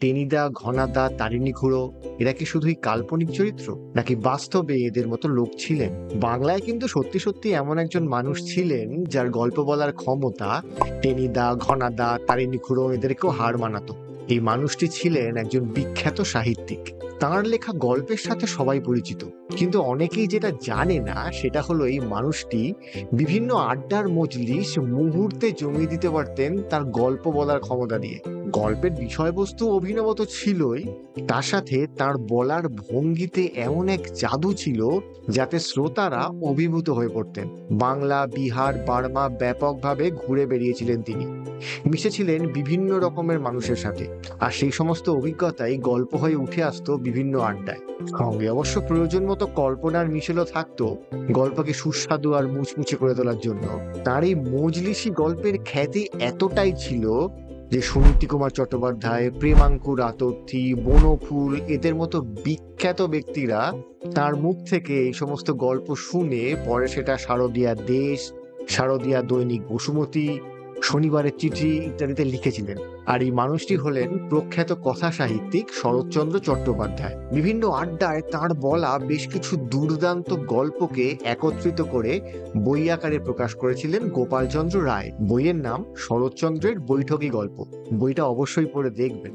টেনিদা, ঘনাদা, তারিণী খুড়ো এরা কি শুধুই কাল্পনিক চরিত্র, নাকি বাস্তবে এদের মতো লোক ছিলেন? বাংলায় কিন্তু সত্যি সত্যি এমন একজন মানুষ ছিলেন যার গল্প বলার ক্ষমতা টেনিদা, ঘনাদা, তারিণী খুড়ো এদেরকেও হার মানাতো। এই মানুষটি ছিলেন একজন বিখ্যাত সাহিত্যিক। তাঁর লেখা গল্পের সাথে সবাই পরিচিত, কিন্তু অনেকেই যেটা জানে না সেটা হলো এই মানুষটি বিভিন্ন আড্ডার মজলিস মুহূর্তে জমিয়ে দিতে পারতেন তার গল্প বলার ক্ষমতা দিয়ে। গল্পের বিষয়বস্তু অভিনব তো ছিলই, তার সাথে তার বলার ভঙ্গিতে এমন এক জাদু ছিল যাতে শ্রোতারা অভিভূত হয়ে পড়তেন। বাংলা, বিহার, বার্মা ব্যাপকভাবে ঘুরে বেরিয়েছিলেন তিনি, মিশেছিলেন বিভিন্ন রকমের মানুষের সাথে, আর সেই সমস্ত অভিজ্ঞতাই গল্প হয়ে উঠে আসতো বিভিন্ন আড্ডায়। সঙ্গে অবশ্য প্রয়োজন মতো কল্পনার মিশেলও থাকতো গল্পকে সুস্বাদু আর মুচমুচে করে তোলার জন্য। তার এই মজলিসি গল্পের খ্যাতি এতটাই ছিল যে সুনীতি কুমার চট্টোপাধ্যায়, প্রেমাঙ্কুর আতর্থী, বনফুল এদের মতো বিখ্যাত ব্যক্তিরা তার মুখ থেকে এই সমস্ত গল্প শুনে পরে সেটা শারদিয়া দেশ, শারদিয়া দৈনিক বসুমতী, শনিবারের চিঠি ইত্যাদিতে লিখেছিলেন। আর এই মানুষটি হলেন প্রখ্যাত কথা সাহিত্যিক শরৎচন্দ্র চট্টোপাধ্যায়। বিভিন্ন আড্ডায় তার বলা বেশ কিছু দুর্দান্ত গল্পকে একত্রিত করে বই আকারে প্রকাশ করেছিলেন গোপালচন্দ্র রায়। বইয়ের নাম শরৎচন্দ্রের বৈঠকি গল্প। বইটা অবশ্যই পড়ে দেখবেন।